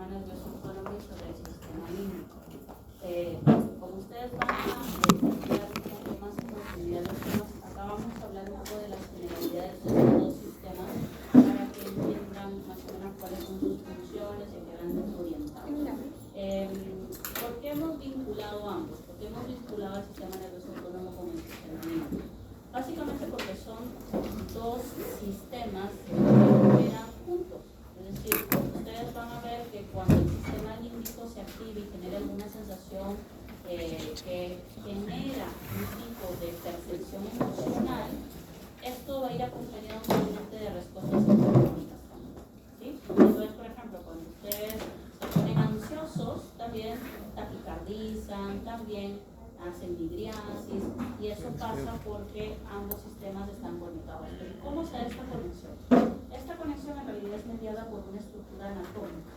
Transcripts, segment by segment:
nervioso autónomo y sobre el sistema límbico. Como ustedes van a estudiar un poco más en profundidad los temas, acá vamos a hablar un poco de las generalidades de estos dos sistemas para que entiendan más o menos cuáles son sus funciones y a qué van orientados. ¿Por qué hemos vinculado ambos? ¿Por qué hemos vinculado al sistema nervioso autónomo con el sistema límbico? Básicamente porque son dos sistemas que operan juntos. Es decir, ustedes van a ver que cuando el sistema límbico se activa y genera alguna sensación que genera un tipo de percepción emocional, esto va a ir acompañado normalmente de respuestas autonómicas también, ¿sí? Entonces, por ejemplo, cuando ustedes se ponen ansiosos, también taquicardizan, también hacen midriasis, y eso pasa porque ambos sistemas están conectados. ¿Cómo se da esta conexión? Esta conexión en realidad es mediada por una estructura anatómica,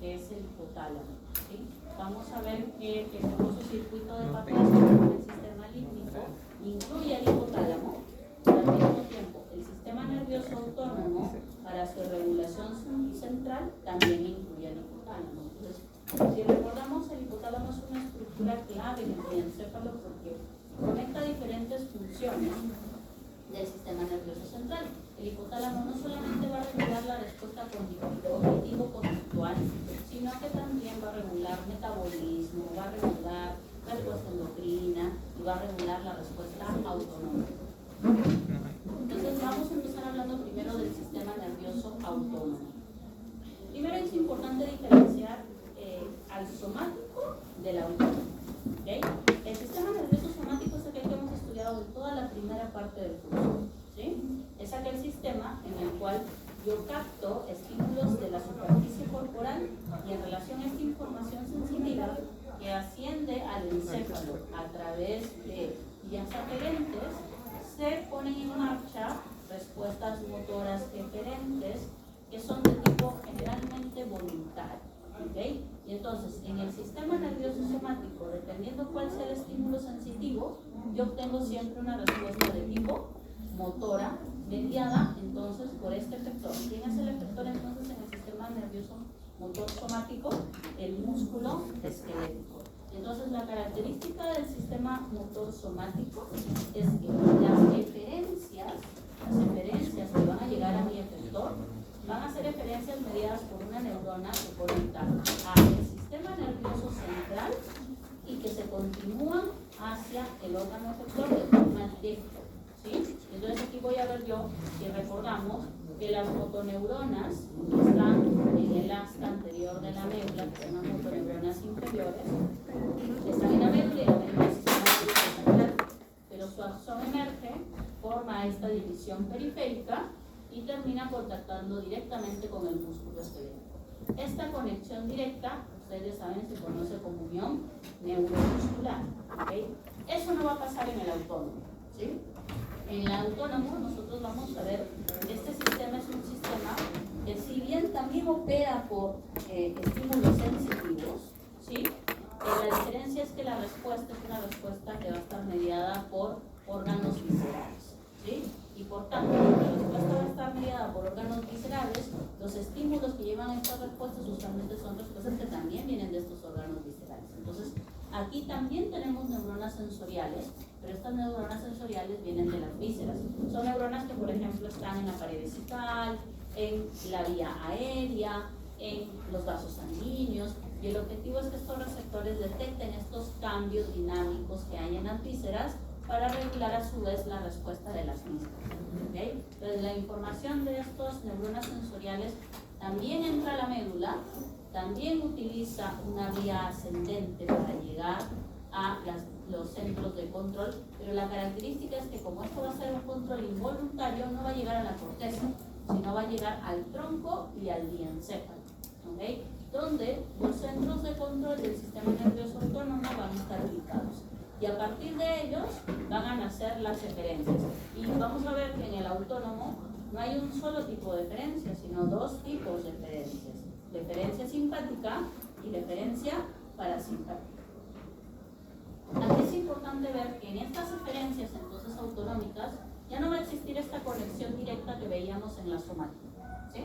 que es el hipotálamo, ¿sí? Vamos a ver que el famoso circuito de Papez en el sistema límbico incluye el hipotálamo, pero al mismo tiempo el sistema nervioso autónomo, para su regulación central, también incluye el hipotálamo. Entonces, si recordamos, el hipotálamo es una estructura clave en el encéfalo porque conecta diferentes funciones del sistema nervioso central. El hipotálamo no solamente va a regular la respuesta cognitivo-conductual, sino que también va a regular metabolismo, va a regular la respuesta endocrina y va a regular la respuesta autonómica. Entonces vamos a empezar hablando primero del sistema nervioso autónomo. Primero es importante diferenciar al somático del autónomo. ¿Okay? El sistema nervioso somático es aquel que hemos estudiado en toda la primera parte del curso, ¿sí? Es aquel sistema en el cual yo capto estímulos de la superficie corporal y en relación a esta información sensitiva que asciende al encéfalo a través de vías aferentes, se ponen en marcha respuestas motoras eferentes que son de tipo generalmente voluntario. ¿Okay? Y entonces, en el sistema nervioso somático, dependiendo cuál sea el estímulo sensitivo, yo obtengo siempre una respuesta de tipo motora, mediada entonces por este efector. ¿Quién es el efector entonces en el sistema nervioso motor somático? El músculo esquelético. Entonces, la característica del sistema motor somático es que las eferencias que van a llegar a mi efector van a ser eferencias mediadas por una neurona que conecta al sistema nervioso central y que se continúan hacia el órgano efector de forma directa, ¿sí? Entonces aquí voy a ver yo, si recordamos, que las motoneuronas que están en el asta anterior de la médula, que son las motoneuronas inferiores, están en la médula y la médula es el sistema nervioso central, pero su axón emerge, forma esta división periférica y termina contactando directamente con el músculo esquelético. Esta conexión directa, ustedes saben, se conoce como unión neuromuscular, ¿okay? Eso no va a pasar en el autónomo, ¿sí? En el autónomo nosotros vamos a ver que este sistema es un sistema que, si bien también opera por estímulos sensitivos, ¿sí? La diferencia es que la respuesta es una respuesta que va a estar mediada por órganos viscerales, ¿sí? Y por tanto, cuando la respuesta va a estar mediada por órganos viscerales, los estímulos que llevan a estas respuestas usualmente son respuestas que también vienen de estos órganos viscerales. Entonces, aquí también tenemos neuronas sensoriales, pero estas neuronas sensoriales vienen de las vísceras. Son neuronas que, por ejemplo, están en la pared vesical, en la vía aérea, en los vasos sanguíneos, y el objetivo es que estos receptores detecten estos cambios dinámicos que hay en las vísceras para regular a su vez la respuesta de las mismas. ¿Okay? Entonces, la información de estos neuronas sensoriales también entra a la médula, también utiliza una vía ascendente para llegar a los centros de control, pero la característica es que, como esto va a ser un control involuntario, no va a llegar a la corteza, sino va a llegar al tronco y al diencéfalo, ¿okay? Donde los centros de control del sistema nervioso autónomo van a estar ubicados. Y a partir de ellos van a nacer las eferencias. Y vamos a ver que en el autónomo no hay un solo tipo de eferencia, sino dos tipos de eferencias: la eferencia simpática y la eferencia parasimpática. Aquí es importante ver que en estas eferencias entonces autonómicas ya no va a existir esta conexión directa que veíamos en la somática, ¿sí?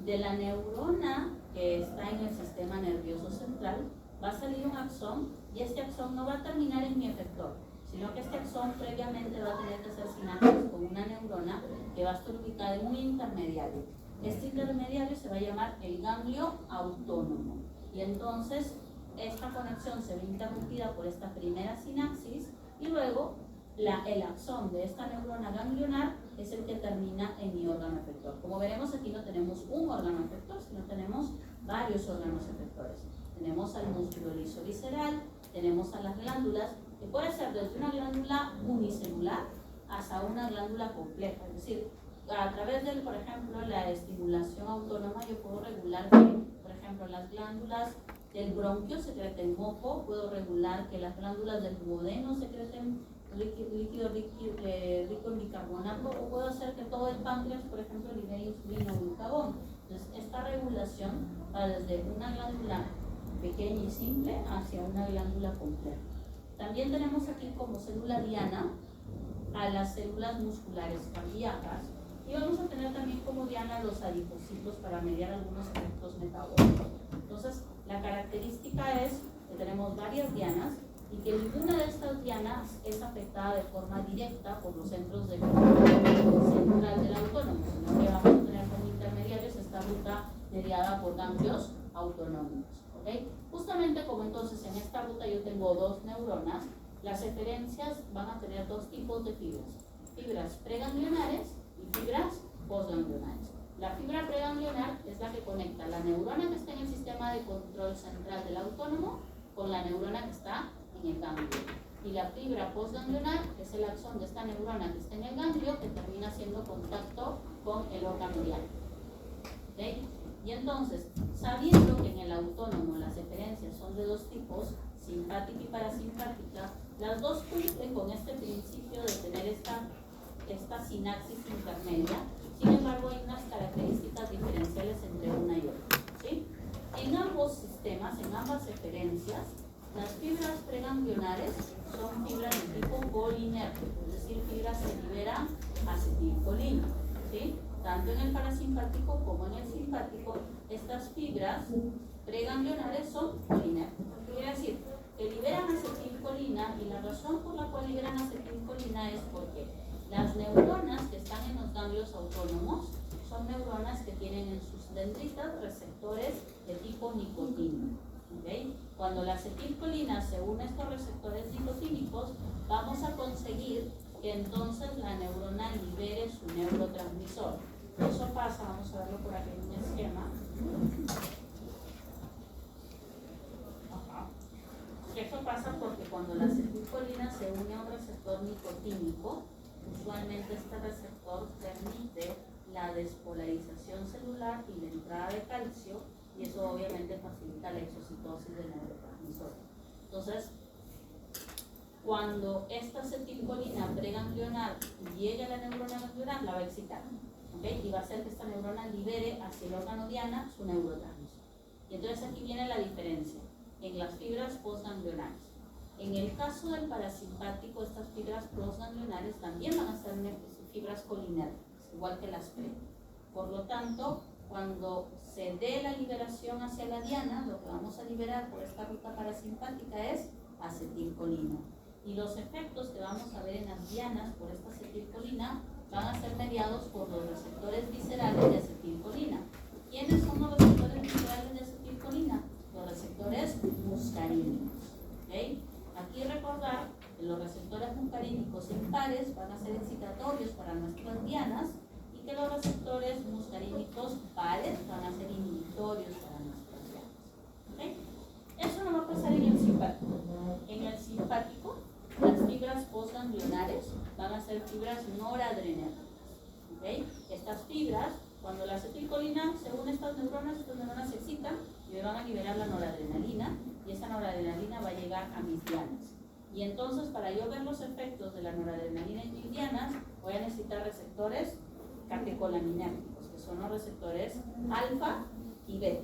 De la neurona que está en el sistema nervioso central va a salir un axón, y este axón no va a terminar en mi efector, sino que este axón previamente va a tener que hacer sinapsis con una neurona que va a estar ubicada en un intermediario. Este intermediario se va a llamar el ganglio autónomo, y entonces esta conexión se ve interrumpida por esta primera sinapsis, y luego el axón de esta neurona ganglionar es el que termina en mi órgano efector. Como veremos, aquí no tenemos un órgano efector, sino tenemos varios órganos efectores. Tenemos al músculo liso visceral, tenemos a las glándulas, que puede ser desde una glándula unicelular hasta una glándula compleja. Es decir, a través de, por ejemplo, la estimulación autónoma, yo puedo regular que, por ejemplo, las glándulas del bronquio secreten moco, puedo regular que las glándulas del duodeno secreten líquido rico en bicarbonato, o puedo hacer que todo el páncreas, por ejemplo, libere insulina o glucagón. Entonces, esta regulación va desde una glándula pequeña y simple hacia una glándula compleja. También tenemos aquí como célula diana a las células musculares cardíacas, y vamos a tener también como diana los adipocitos para mediar algunos efectos metabólicos. Entonces, la característica es que tenemos varias dianas y que ninguna de estas dianas es afectada de forma directa por los centros del central del autónomo, sino que vamos a tener como intermediarios esta ruta mediada por ganglios autonómicos. ¿Okay? Justamente como entonces en esta ruta yo tengo dos neuronas, las eferencias van a tener dos tipos de fibras preganglionares y fibras postganglionares. La fibra preganglionar es la que conecta la neurona que está en el sistema de control central del autónomo con la neurona que está en el ganglio. Y la fibra postganglionar es el axón de esta neurona que está en el ganglio, que termina haciendo contacto con el órgano diana. ¿Okay? Y entonces, sabiendo que en el autónomo las eferencias son de dos tipos, simpática y parasimpática, las dos cumplen con este principio de tener esta sinapsis intermedia. Sin embargo, hay unas características diferenciales entre una y otra. ¿Sí? En ambos sistemas, en ambas eferencias, las fibras preganglionares son fibras de tipo colinérgico, es decir, fibras que liberan acetilcolina. ¿Sí? Tanto en el parasimpático como en el simpático, estas fibras preganglionares son colinérgicas. ¿Qué quiere decir? Que liberan acetilcolina, y la razón por la cual liberan acetilcolina es porque las neuronas que están en los ganglios autónomos son neuronas que tienen en sus dendritas receptores de tipo nicotínico. ¿Okay? Cuando la acetilcolina se une a estos receptores nicotínicos, vamos a conseguir que entonces la neurona libere su neurotransmisor. Eso pasa, vamos a verlo por aquí en un esquema. Eso pasa porque cuando la acetilcolina se une a un receptor nicotínico, usualmente este receptor permite la despolarización celular y la entrada de calcio, y eso obviamente facilita la exocitosis del neurotransmisor. Entonces, cuando esta acetilcolina preganglionar llegue a la neurona ganglionar, la va a excitar, ¿okay? Y va a hacer que esta neurona libere hacia el órgano diana su neurotransmisor. Y entonces aquí viene la diferencia en las fibras postganglionares. En el caso del parasimpático, estas fibras postganglionares también van a ser fibras colinérgicas, igual que las pre. Por lo tanto, cuando se dé la liberación hacia la diana, lo que vamos a liberar por esta ruta parasimpática es acetilcolina. Y los efectos que vamos a ver en las dianas por esta acetilcolina van a ser mediados por los receptores viscerales de acetilcolina. ¿Quiénes son los receptores viscerales de acetilcolina? Los receptores muscarínicos. ¿Okay? Aquí recordar que los receptores muscarínicos impares van a ser excitatorios para nuestras dianas, y que los receptores muscarínicos pares van a ser inhibitorios para nuestras dianas. ¿Okay? Eso no va a pasar en el simpático. En el simpático, las fibras postganglionares van a ser fibras noradrenérgicas. ¿Okay? Estas fibras, cuando la acetilcolina se une a estas neuronas se excitan y me van a liberar la noradrenalina, y esa noradrenalina va a llegar a mis dianas. Y entonces, para yo ver los efectos de la noradrenalina en mis dianas, voy a necesitar receptores catecolaminérgicos, que son los receptores alfa y beta.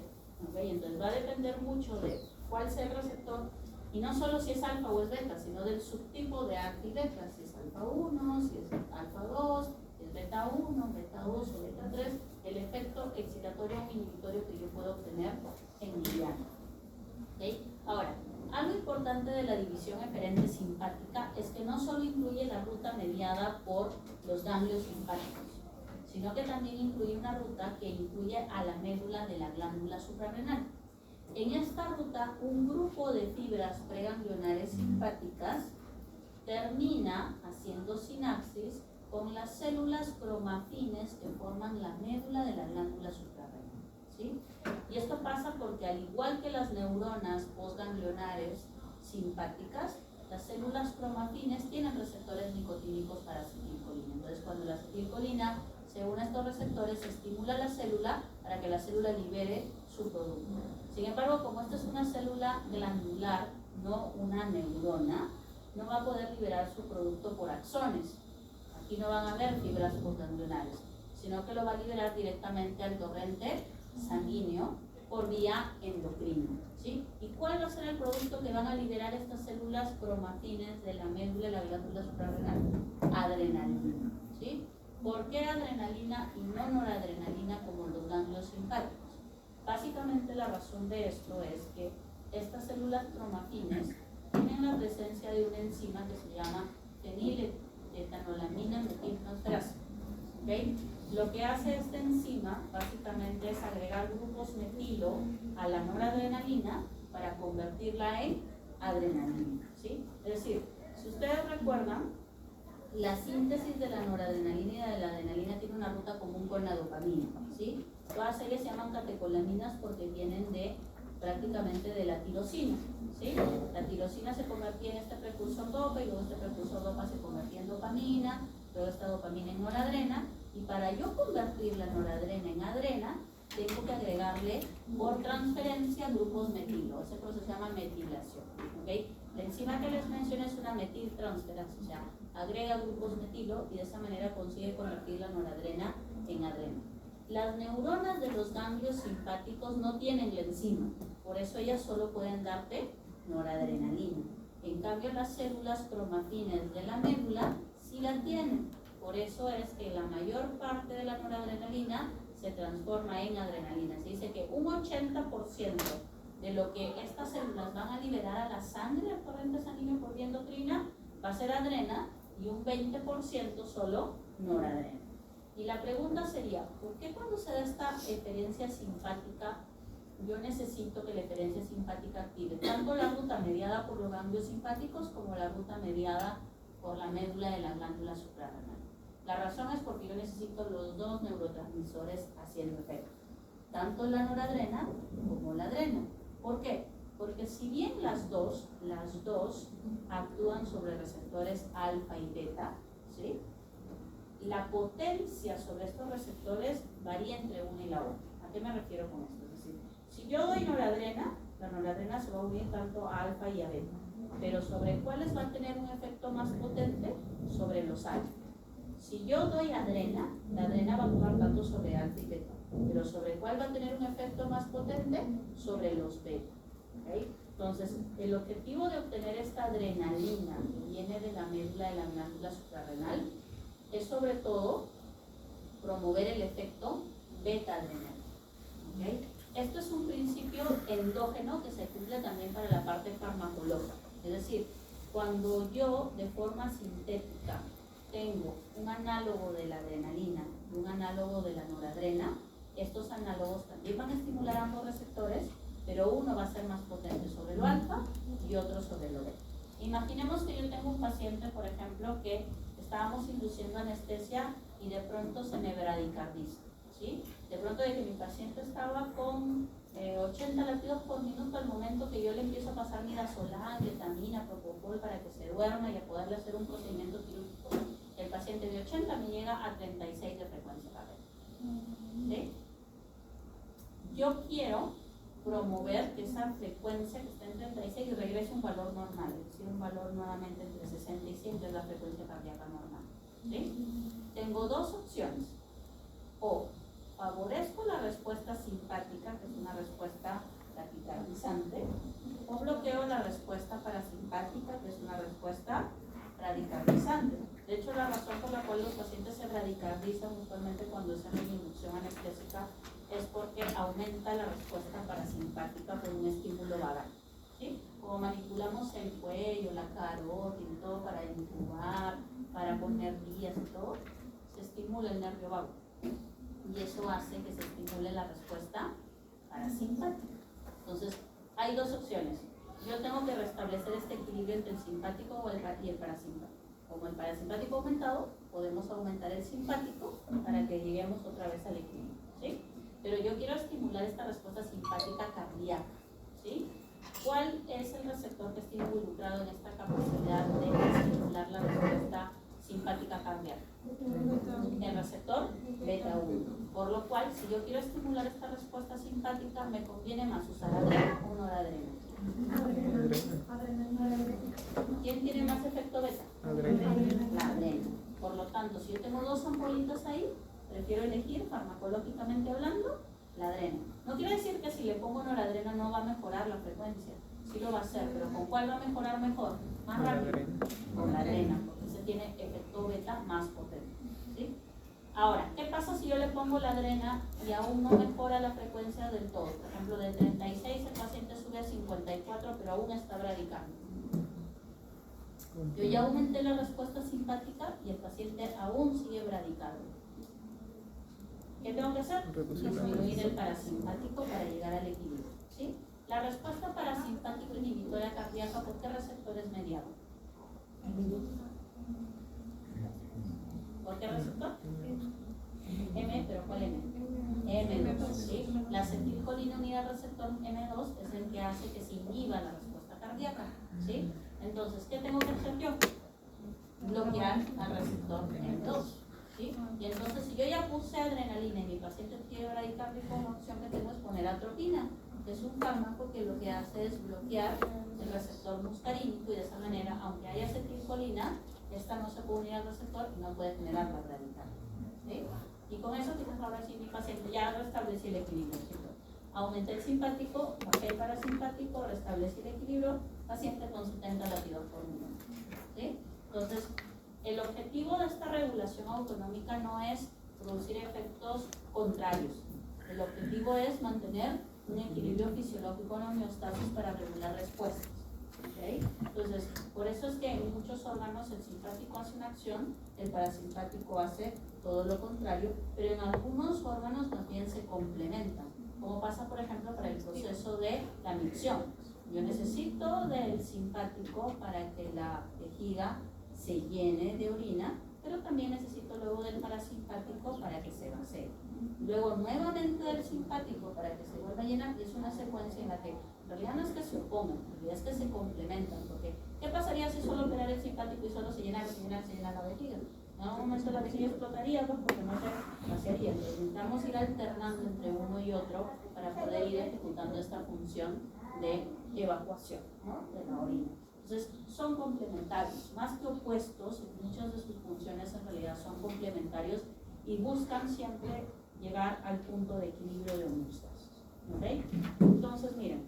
¿Okay? Entonces va a depender mucho de cuál sea el receptor, y no solo si es alfa o es beta, sino del subtipo de alfa y beta, si es alfa 1, si es alfa 2, si es beta 1, beta 2 o beta 3, el efecto excitatorio o inhibitorio que yo puedo obtener en mi diana. ¿Okay? Ahora, algo importante de la división eferente simpática es que no solo incluye la ruta mediada por los ganglios simpáticos, sino que también incluye una ruta que incluye a la médula de la glándula suprarrenal. En esta ruta, un grupo de fibras preganglionares simpáticas termina haciendo sinapsis con las células cromafines que forman la médula de la glándula suprarrenal, ¿sí? Y esto pasa porque, al igual que las neuronas postganglionares simpáticas, las células cromafines tienen receptores nicotínicos para acetilcolina. Entonces, cuando la acetilcolina se une a estos receptores, se estimula la célula para que la célula libere su producto. Sin embargo, como esta es una célula glandular, no una neurona, no va a poder liberar su producto por axones. Aquí no van a haber fibras postganglionares, sino que lo va a liberar directamente al torrente sanguíneo por vía endocrina, ¿sí? ¿Y cuál va a ser el producto que van a liberar estas células cromafines de la médula y la glándula suprarrenal? Adrenalina, ¿sí? ¿Por qué adrenalina y no noradrenalina como los ganglios simpáticos? Básicamente la razón de esto es que estas células cromafines tienen la presencia de una enzima que se llama feniletoanolamina metiltransferasa. ¿Okay? Lo que hace esta enzima básicamente es agregar grupos metilo a la noradrenalina para convertirla en adrenalina, ¿sí? Es decir, si ustedes recuerdan, la síntesis de la noradrenalina y de la adrenalina tiene una ruta común con la dopamina, ¿sí? Todas ellas se llaman catecolaminas porque vienen prácticamente de la tirosina, ¿sí? La tirosina se convertía en este precursor dopa y luego este precursor dopa se convertía en dopamina, luego esta dopamina en noradrena, y para yo convertir la noradrena en adrena, tengo que agregarle por transferencia grupos metilo. Ese proceso se llama metilación, ¿okay? La enzima que les mencioné es una metiltransferasa, o sea, agrega grupos metilo y de esa manera consigue convertir la noradrena en adrena. Las neuronas de los ganglios simpáticos no tienen la enzima, por eso ellas solo pueden darte noradrenalina. En cambio, las células cromafines de la médula sí la tienen. Por eso es que la mayor parte de la noradrenalina se transforma en adrenalina. Se dice que un 80% de lo que estas células van a liberar a la sangre, al torrente sanguíneo por vía endocrina, va a ser adrena, y un 20% solo noradrena. Y la pregunta sería, ¿por qué cuando se da esta eferencia simpática, yo necesito que la eferencia simpática active tanto la ruta mediada por los ganglios simpáticos como la ruta mediada por la médula de la glándula suprarrenal? La razón es porque yo necesito los dos neurotransmisores haciendo efecto, tanto la noradrena como la adrena. ¿Por qué? Porque si bien las dos actúan sobre receptores alfa y beta, ¿sí? La potencia sobre estos receptores varía entre una y la otra. ¿A qué me refiero con esto? Es decir, si yo doy noradrena, la noradrena se va a unir tanto a alfa y a beta, pero ¿sobre cuáles va a tener un efecto más potente? Sobre los alfa. Si yo doy adrena, la adrena va a actuar tanto sobre alfa y beta, pero ¿sobre cuál va a tener un efecto más potente? Sobre los beta. ¿Okay? Entonces, el objetivo de obtener esta adrenalina que viene de la médula de la glándula suprarrenal es sobre todo promover el efecto beta-adrenal. ¿Okay? Esto es un principio endógeno que se cumple también para la parte farmacológica. Es decir, cuando yo de forma sintética tengo un análogo de la adrenalina y un análogo de la noradrena, estos análogos también van a estimular ambos receptores, pero uno va a ser más potente sobre lo alfa y otro sobre lo beta. Imaginemos que yo tengo un paciente, por ejemplo, que estábamos induciendo anestesia y de pronto se me bradicardiza, ¿sí? De pronto de que mi paciente estaba con 80 latidos por minuto, al momento que yo le empiezo a pasar midazolam, ketamina, propofol para que se duerma y a poderle hacer un procedimiento quirúrgico, el paciente de 80 me llega a 36 de frecuencia cardíaca, ¿sí? Yo quiero promover que esa frecuencia que está en 36 regrese a un valor normal, es decir, un valor nuevamente entre 60 y 100, que es la frecuencia cardíaca normal, ¿sí? Tengo dos opciones: o favorezco la respuesta simpática, que es una respuesta taquicardizante, o bloqueo la respuesta parasimpática, que es una respuesta bradicardizante. De hecho, la razón por la cual los pacientes se bradicardizan usualmente cuando hacen una inducción anestésica pasa es porque aumenta la respuesta parasimpática por un estímulo vagal. ¿Sí? Como manipulamos el cuello, la carótida y todo para incubar, para poner vías y todo, se estimula el nervio vago. Y eso hace que se estimule la respuesta parasimpática. Entonces, hay dos opciones. Yo tengo que restablecer este equilibrio entre el simpático y el parasimpático. Como el parasimpático ha aumentado, podemos aumentar el simpático para que lleguemos otra vez al equilibrio, ¿sí? Pero yo quiero estimular esta respuesta simpática cardíaca, ¿sí? ¿Cuál es el receptor que está involucrado en esta capacidad de estimular la respuesta simpática cardíaca? El receptor beta 1. Por lo cual, si yo quiero estimular esta respuesta simpática, me conviene más usar adrena o noradrena. ¿Quién tiene más efecto beta? La adrena. Por lo tanto, si yo tengo dos ampollitas ahí, prefiero elegir, farmacológicamente hablando, la adrena. No quiere decir que si le pongo noradrena no va a mejorar la frecuencia. Sí lo va a hacer, pero ¿con cuál va a mejorar mejor? Más rápido. Con la adrena, porque se tiene efecto beta más potente, ¿sí? Ahora, ¿qué pasa si yo le pongo la adrena y aún no mejora la frecuencia del todo? Por ejemplo, de 36 el paciente sube a 54, pero aún está bradicando. Yo ya aumenté la respuesta simpática y el paciente aún sigue bradicando. ¿Qué tengo que hacer? Disminuir el parasimpático para llegar al equilibrio, ¿sí? La respuesta parasimpática inhibitoria cardíaca, ¿por qué receptor es mediado? ¿Por qué receptor? M, ¿pero cuál M? M2, ¿sí? La acetilcolina unida al receptor M2 es el que hace que se inhiba la respuesta cardíaca, ¿sí? Entonces, ¿qué tengo que hacer yo? Bloquear al receptor M2, ¿sí? Y entonces, si yo ya puse adrenalina y mi paciente tiene bradicardia, una opción que tengo es poner atropina, que es un fármaco que lo que hace es bloquear el receptor muscarínico y de esa manera, aunque haya acetilcolina, esta no se puede unir al receptor y no puede generar la bradicardia, ¿sí? Y con eso, quizás ahora sí mi paciente ya restablecí el equilibrio, ¿sí? Aumenté el simpático, bajé el parasimpático, restablecí el equilibrio, paciente con 70 latidos por minuto, ¿sí? Entonces, el objetivo de esta regulación autonómica no es producir efectos contrarios. El objetivo es mantener un equilibrio fisiológico en homeostasis para regular respuestas. ¿Okay? Entonces, por eso es que en muchos órganos el simpático hace una acción, el parasimpático hace todo lo contrario, pero en algunos órganos también se complementan, como pasa, por ejemplo, para el proceso de la micción. Yo necesito del simpático para que la vejiga se llene de orina, pero también necesito luego del parasimpático para que se vacíe. Luego nuevamente del simpático para que se vuelva a llenar, y es una secuencia en la que en realidad no es que se opongan, en realidad es que se complementan, porque ¿qué pasaría si solo operara el simpático y solo se llenara la vejiga? En algún momento la vejiga explotaría, pues, porque no se vaciaría. Entonces necesitamos ir alternando entre uno y otro para poder ir ejecutando esta función de evacuación, ¿no?, de la orina. Entonces, son complementarios, más que opuestos, muchas de sus funciones en realidad son complementarios y buscan siempre llegar al punto de equilibrio de homeostasis. ¿Okay? Entonces, miren,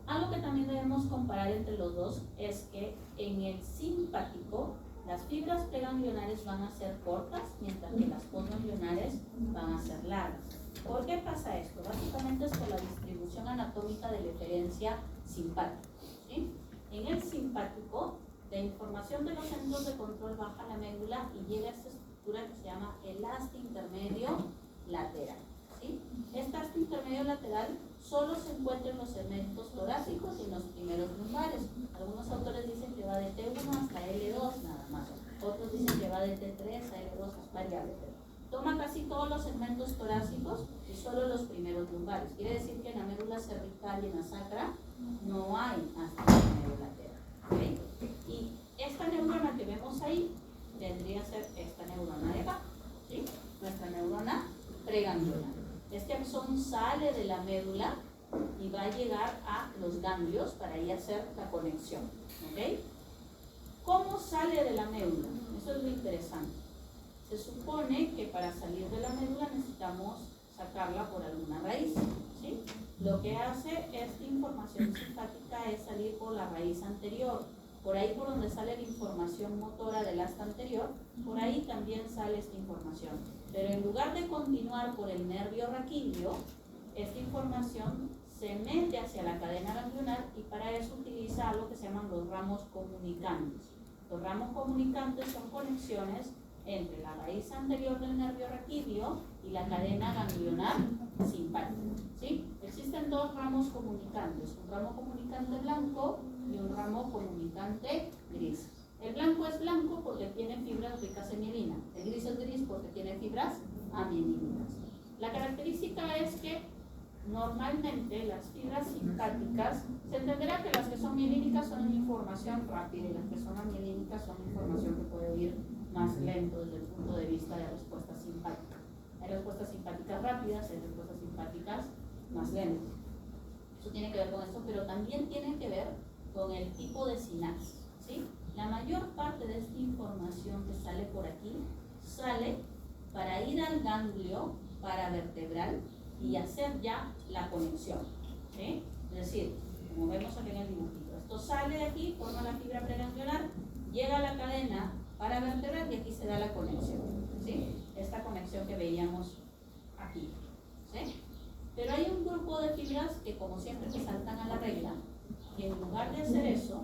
algo que también debemos comparar entre los dos es que en el simpático las fibras preganglionares van a ser cortas, mientras que las postganglionares van a ser largas. ¿Por qué pasa esto? Básicamente es por la distribución anatómica de la eferencia simpática, ¿sí? En el simpático, la información de los centros de control baja a la médula y llega a esta estructura que se llama el haste intermedio lateral, ¿sí? Este haste intermedio lateral solo se encuentra en los segmentos torácicos y en los primeros lumbares. Algunos autores dicen que va de T1 hasta L2 nada más. Otros dicen que va de T3 a L2, es variable. Toma casi todos los segmentos torácicos y solo los primeros lumbares. Quiere decir que en la médula cervical y en la sacra no hay haste intermedio lateral, ¿okay? Y esta neurona que vemos ahí tendría que ser esta neurona de acá, ¿sí? Nuestra neurona preganglionar. Este axón sale de la médula y va a llegar a los ganglios para ahí hacer la conexión, ¿ok? ¿Cómo sale de la médula? Eso es lo interesante. Se supone que para salir de la médula necesitamos sacarla por alguna raíz, ¿sí? Lo que hace esta información simpática es salir por la raíz anterior. Por ahí por donde sale la información motora del asta anterior, por ahí también sale esta información. Pero en lugar de continuar por el nervio raquídeo, esta información se mete hacia la cadena ganglionar y para eso utiliza algo que se llaman los ramos comunicantes. Los ramos comunicantes son conexiones entre la raíz anterior del nervio raquídeo y la cadena ganglionar simpática, ¿sí? Existen dos ramos comunicantes, un ramo comunicante blanco y un ramo comunicante gris. El blanco es blanco porque tiene fibras ricas en mielina, el gris es gris porque tiene fibras amielínicas. La característica es que normalmente las fibras simpáticas, se entenderá que las que son mielínicas son información rápida y las que son amielínicas son información que puede ir más lento desde el punto de vista de respuesta simpática. Hay respuestas simpáticas rápidas, hay respuestas simpáticas más lentas. Eso tiene que ver con esto, pero también tiene que ver con el tipo de sinapsis, ¿sí? La mayor parte de esta información que sale por aquí sale para ir al ganglio paravertebral y hacer ya la conexión, ¿sí? Es decir, como vemos aquí en el dibujito, esto sale de aquí, forma la fibra preganglionar, llega a la cadena paravertebral y aquí se da la conexión, ¿sí? Esta conexión que veíamos aquí, ¿sí? Pero hay un grupo de fibras que, como siempre, se saltan a la regla y en lugar de hacer eso,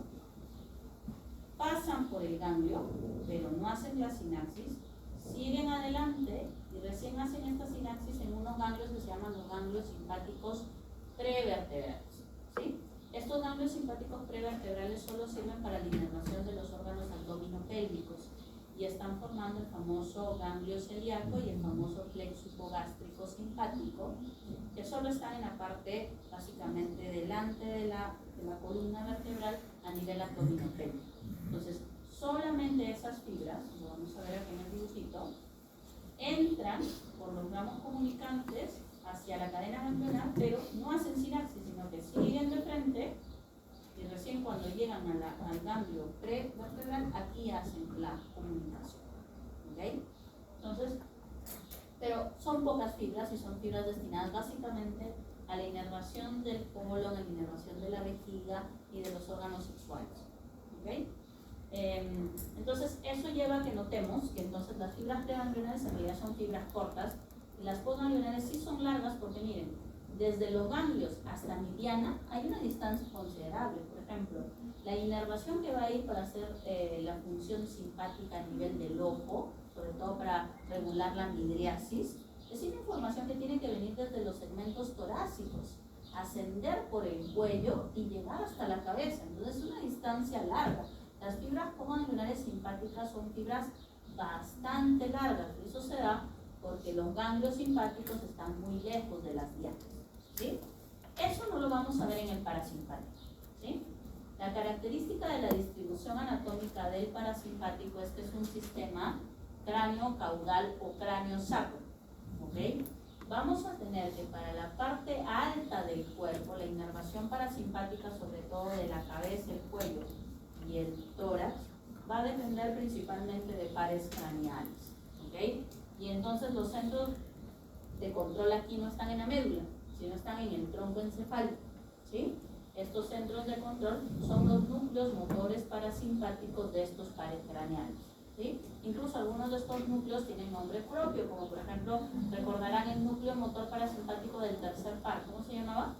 pasan por el ganglio, pero no hacen la sinapsis, siguen adelante y recién hacen esta sinapsis en unos ganglios que se llaman los ganglios simpáticos prevertebrales, ¿sí? Estos ganglios simpáticos prevertebrales solo sirven para la inervación de los órganos abdominopélvicos y están formando el famoso ganglio celíaco y el famoso plexo hipogástrico simpático, que solo están en la parte básicamente delante de la columna vertebral a nivel abdominopélvico. Entonces, solamente esas fibras, lo vamos a ver aquí en el dibujito, entran por los ramos comunicantes hacia la cadena ganglionar, pero no hacen sinapsis, sino que siguen de frente y recién cuando llegan al ganglio prevertebral, aquí hacen la comunicación. ¿Okay? Entonces, pero son pocas fibras y son fibras destinadas básicamente a la inervación del colon, a la inervación de la vejiga y de los órganos sexuales. ¿Okay? Entonces, eso lleva a que notemos que entonces las fibras preganglionares en realidad son fibras cortas y las postganglionares sí son largas porque miren, desde los ganglios hasta mi diana hay una distancia considerable. Por ejemplo, la inervación que va a ir para hacer la función simpática a nivel del ojo, sobre todo para regular la midriasis, es una información que tiene que venir desde los segmentos torácicos, ascender por el cuello y llegar hasta la cabeza. Entonces es una distancia larga. Las fibras postganglionares simpáticas son fibras bastante largas. Eso se da porque los ganglios simpáticos están muy lejos de las dianas, ¿sí? Eso no lo vamos a ver en el parasimpático, ¿sí? La característica de la distribución anatómica del parasimpático es que es un sistema cráneo-caudal o cráneo-sacro, ¿ok? Vamos a tener que para la parte alta del cuerpo, la inervación parasimpática, sobre todo de la cabeza, el cuello y el tórax, va a depender principalmente de pares craneales, ¿ok? Y entonces los centros de control aquí no están en la médula, sino están en el tronco encefálico, ¿sí? Estos centros de control son los núcleos motores parasimpáticos de estos pares craneales, ¿sí? Incluso algunos de estos núcleos tienen nombre propio, como por ejemplo, recordarán el núcleo motor parasimpático del tercer par, ¿cómo se llamaba?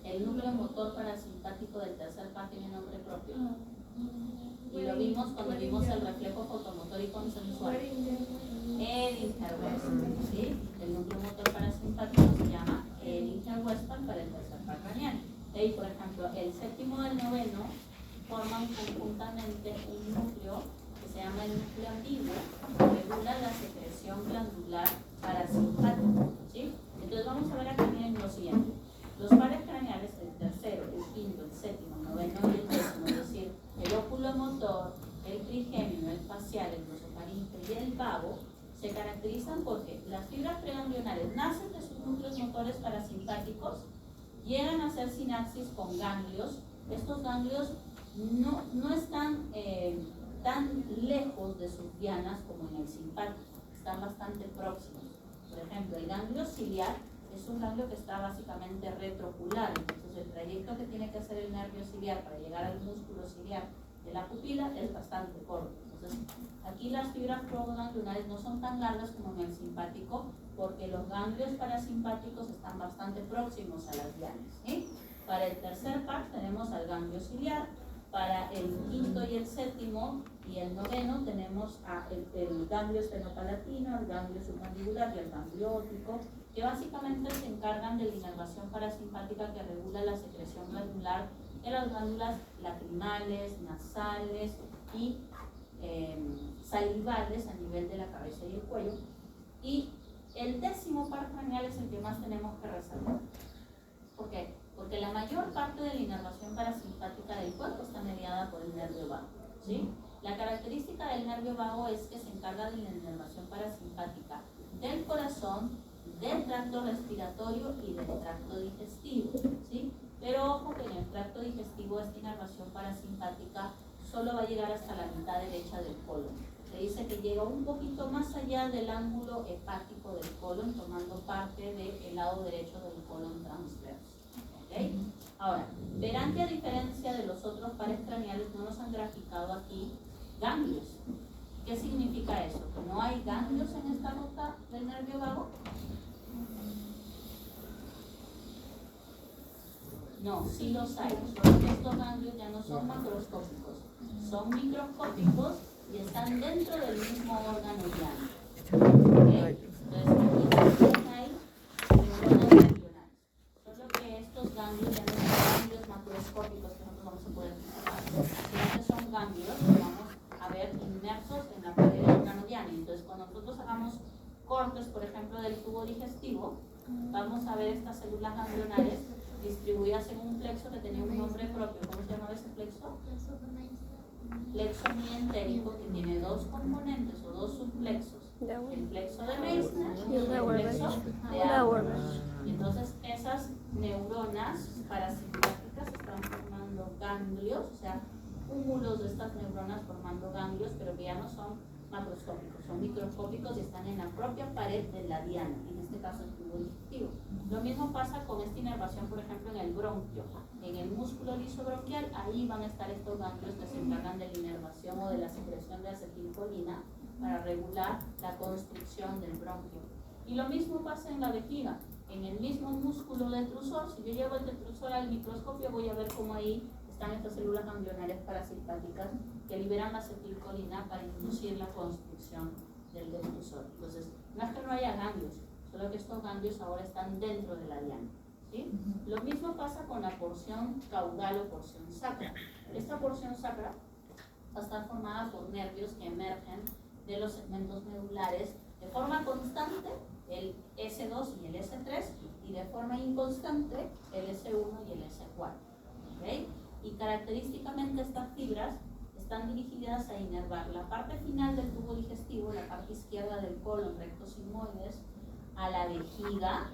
El núcleo motor parasimpático del tercer par tiene nombre propio. Y lo vimos cuando vimos el reflejo fotomotor y consensual. Edinger-Westphal, ¿sí? El núcleo motor parasimpático se llama Edinger-Westphal para el tercer par craneal. Y por ejemplo, el séptimo y el noveno forman conjuntamente un núcleo que se llama el núcleo ambiguo, que regula la secreción glandular parasimpática, ¿sí? Entonces vamos a ver aquí miren lo siguiente. Los pares craneales, el tercero, el quinto, el séptimo, el noveno y el décimo, es decir, el óculo motor, el trigémino, el facial, el glosofaríngeo y el vago, se caracterizan porque las fibras preganglionares nacen de sus núcleos motores parasimpáticos, llegan a hacer sinapsis con ganglios. Estos ganglios no están tan lejos de sus dianas como en el simpático, están bastante próximos. Por ejemplo, el ganglio ciliar es un ganglio que está básicamente retroocular, entonces el trayecto que tiene que hacer el nervio ciliar para llegar al músculo ciliar de la pupila es bastante corto. Entonces, aquí las fibras proganglionares no son tan largas como en el simpático, porque los ganglios parasimpáticos están bastante próximos a las dianas, ¿sí? Para el tercer par tenemos al ganglio ciliar. Para el quinto y el séptimo y el noveno tenemos el ganglio estenopalatino, el ganglio submandibular y el ganglio óptico, que básicamente se encargan de la inervación parasimpática que regula la secreción glandular de las glándulas lacrimales, nasales y salivales a nivel de la cabeza y el cuello. Y el décimo par craneal es el que más tenemos que resaltar. ¿Por qué? Porque la mayor parte de la inervación parasimpática del cuerpo está mediada por el nervio vago, ¿sí? La característica del nervio vago es que se encarga de la inervación parasimpática del corazón, del tracto respiratorio y del tracto digestivo, ¿sí? Pero ojo que en el tracto digestivo esta inervación parasimpática solo va a llegar hasta la mitad derecha del colon. Se dice que llega un poquito más allá del ángulo hepático del colon, tomando parte del lado derecho del colon transverso. ¿Okay? Ahora, verán que a diferencia de los otros pares craneales no nos han graficado aquí ganglios. ¿Qué significa eso? ¿Que no hay ganglios en esta ruta del nervio vago? No, sí los hay, solo que estos ganglios ya no son macroscópicos, son microscópicos y están dentro del mismo órgano diana. ¿Okay? Entonces aquí también hay neuronas ganglionales, solo que estos ganglios ya no son ganglios macroscópicos que nosotros vamos a poder observar, sino que son ganglios que vamos a ver inmersos en la pared del órgano diana. Entonces cuando nosotros hagamos cortes, por ejemplo, del tubo digestivo, vamos a ver estas células ganglionales distribuidas en un plexo que tenía un nombre propio. ¿Cómo se llamaba ese plexo? Plexo mientérico, que tiene dos componentes o dos subplexos, el plexo de Meissner y el plexo de Auerbach. Y entonces esas neuronas parasimpáticas están formando ganglios, o sea, cúmulos de estas neuronas formando ganglios, pero que ya no son macroscópicos, son microscópicos y están en la propia pared de la diana, en este caso el tubo digestivo. Lo mismo pasa con esta inervación, por ejemplo, en el bronquio, en el músculo lisobronquial, ahí van a estar estos ganglios que se encargan de la inervación o de la secreción de acetilcolina para regular la constricción del bronquio. Y lo mismo pasa en la vejiga, en el mismo músculo detrusor. Si yo llevo el detrusor al microscopio, voy a ver cómo ahí están estas células ganglionarias parasimpáticas que liberan la acetilcolina para inducir la constricción del detrusor. Entonces, no es que no haya ganglios, solo que estos ganglios ahora están dentro de la diana, ¿sí? Lo mismo pasa con la porción caudal o porción sacra. Esta porción sacra va a estar formada por nervios que emergen de los segmentos medulares de forma constante, el S2 y el S3, y de forma inconstante, el S1 y el S4. ¿Okay? Y característicamente estas fibras están dirigidas a inervar la parte final del tubo digestivo, la parte izquierda del colon, rectos sigmoides, a la vejiga,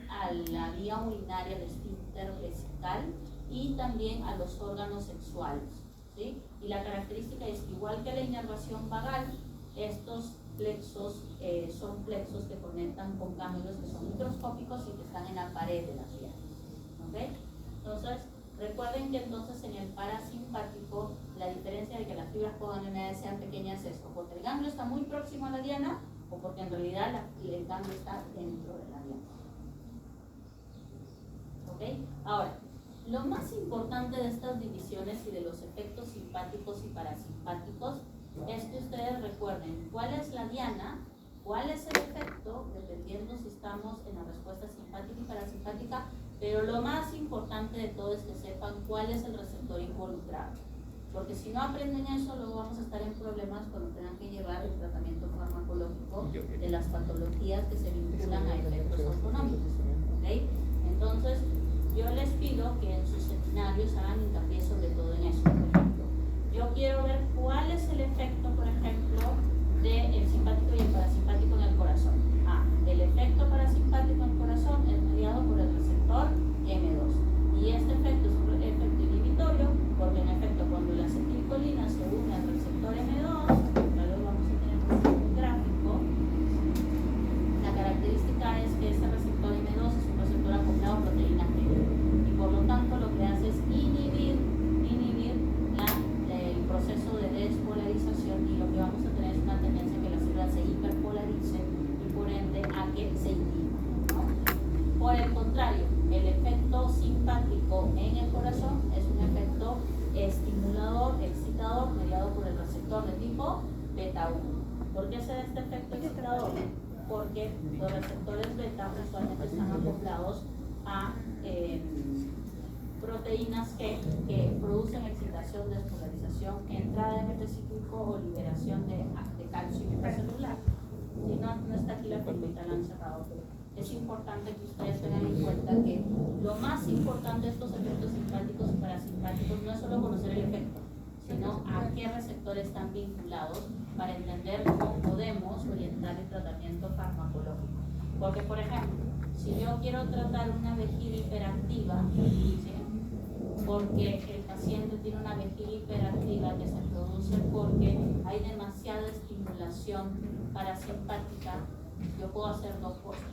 a la vía urinaria del esfínter vesical y también a los órganos sexuales, ¿sí? Y la característica es que, igual que la inervación vagal, estos plexos son plexos que conectan con ganglios que son microscópicos y que están en la pared de la diana. ¿Okay? Entonces, recuerden que entonces en el parasimpático la diferencia de que las fibras proganglionales sean pequeñas es o porque el ganglio está muy próximo a la diana o porque en realidad el ganglio está dentro de la diana. ¿Okay? Ahora, lo más importante de estas divisiones y de los efectos simpáticos y parasimpáticos es que ustedes recuerden cuál es la diana, cuál es el efecto, dependiendo si estamos en la respuesta simpática y parasimpática, pero lo más importante de todo es que sepan cuál es el receptor involucrado. Porque si no aprenden eso, luego vamos a estar en problemas cuando tengan que llevar el tratamiento farmacológico de las patologías que se vinculan a efectos autonómicos. ¿Okay? Entonces, yo les pido que en sus seminarios hagan hincapié sobre todo en eso. Por ejemplo, yo quiero ver cuál es el efecto, por ejemplo, del simpático y el parasimpático en el corazón. El efecto parasimpático en el corazón es mediado por el receptor M2. Y este efecto es un efecto inhibitorio, porque en efecto cuando la acetilcolina se une al receptor M2, luego vamos a tener un gráfico, la característica es que este receptor M2 es un receptor acoplado a proteína G. Y por lo tanto lo que hace es inhibir 1. ¿Por qué se da este efecto excitador? Porque los receptores beta usualmente están acoplados a proteínas que producen excitación, despolarización, entrada de AMP cíclico o liberación de calcio intracelular. Si no está aquí la filmita, la han cerrado, pero es importante que ustedes tengan en cuenta que lo más importante de estos efectos simpáticos y parasimpáticos no es solo conocer el efecto, sino a qué receptores están vinculados para entender cómo podemos orientar el tratamiento farmacológico. Porque, por ejemplo, si yo quiero tratar una vejiga hiperactiva, ¿sí? Porque el paciente tiene una vejiga hiperactiva que se produce porque hay demasiada estimulación parasimpática, yo puedo hacer dos cosas: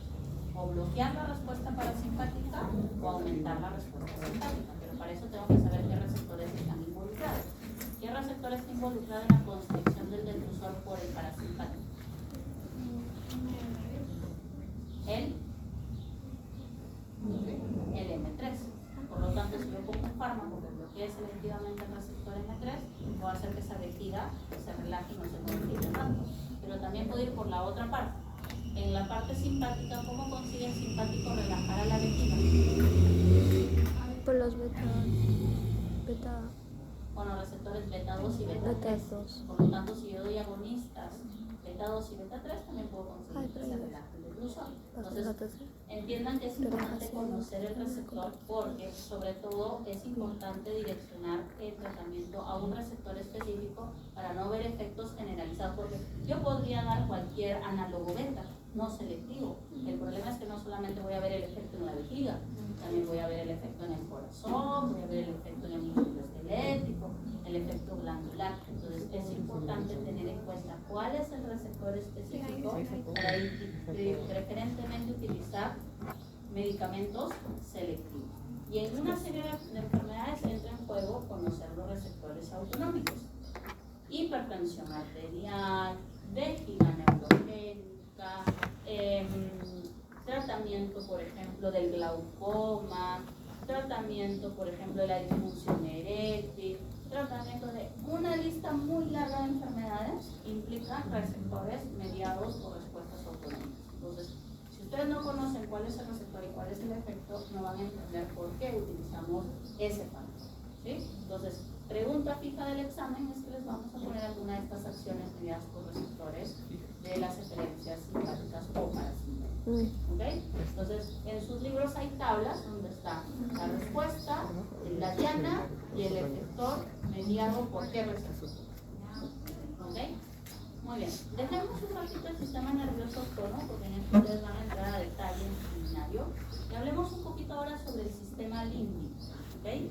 o bloquear la respuesta parasimpática o aumentar la respuesta simpática, pero para eso tengo que saber qué receptores están involucrados. ¿Qué receptor está involucrado en la constricción del detrusor por el parasimpático? El M3. Por lo tanto, si yo pongo un fármaco que bloquee selectivamente el receptor M3, puedo hacer que esa vejiga se relaje y no se contraiga tanto. Pero también puedo ir por la otra parte. En la parte simpática, ¿cómo consigue el simpático relajar a la vejiga? Por los beta Con los receptores beta 2 y beta 3. Por lo tanto, si yo doy agonistas beta 2 y beta 3, también puedo conseguir que se relaje el detrusor. Entonces, entiendan que es importante conocer el receptor, porque sobre todo es importante direccionar el tratamiento a un receptor específico para no ver efectos generalizados, porque yo podría dar cualquier análogo beta no selectivo. El problema es que no solamente voy a ver el efecto en la vejiga, también voy a ver el efecto en el corazón, voy a ver el efecto en el músculo esquelético, el efecto glandular. Entonces es importante tener en cuenta cuál es el receptor específico para preferentemente utilizar medicamentos selectivos. Y en una serie de enfermedades entra en juego conocer los receptores autonómicos: hipertensión arterial, vejiga neurogénica, tratamiento, por ejemplo, del glaucoma, tratamiento, por ejemplo, de la disfunción eréctil, tratamiento de una lista muy larga de enfermedades implican receptores mediados por respuestas autonómicas. Entonces, si ustedes no conocen cuál es el receptor y cuál es el efecto, no van a entender por qué utilizamos ese fármaco, ¿sí? Entonces, pregunta fija del examen es que les vamos a poner alguna de estas acciones mediadas por receptores de las epilepsias simpáticas o parasimpáticas. ¿Okay? Entonces, en sus libros hay tablas donde está la respuesta, la diana y el efector mediado por qué receptor. ¿Ok? Muy bien. Dejemos un ratito el sistema nervioso autónomo, porque en esto ustedes van a entrar a detalle en el seminario. Y hablemos un poquito ahora sobre el sistema límbico. ¿Okay?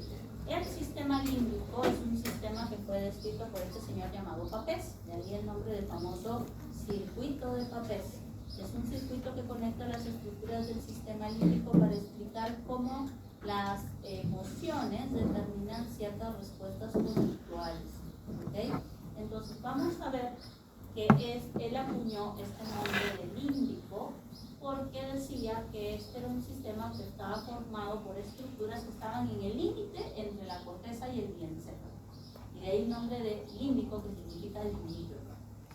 El sistema límbico es un sistema que fue descrito por este señor llamado Papez, de ahí el nombre del famoso circuito de Papez. Es un circuito que conecta las estructuras del sistema límbico para explicar cómo las emociones determinan ciertas respuestas conductuales. ¿Okay? Entonces vamos a ver que él acuñó este nombre de límbico porque decía que este era un sistema que estaba formado por estructuras que estaban en el límite entre la corteza y el diencéfalo. Y de ahí el nombre de límbico, que significa límbico.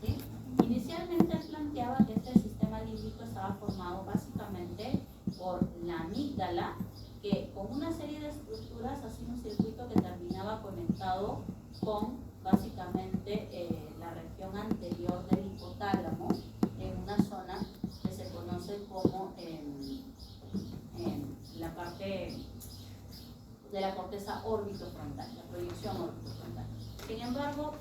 ¿Sí? Inicialmente él planteaba que este sistema límbico estaba formado básicamente por la amígdala, que con una serie de estructuras hacía un circuito que terminaba conectado con básicamente la región anterior del hipotálamo, en una zona que se conoce como la parte de la corteza orbitofrontal, la proyección orbitofrontal. Sin embargo,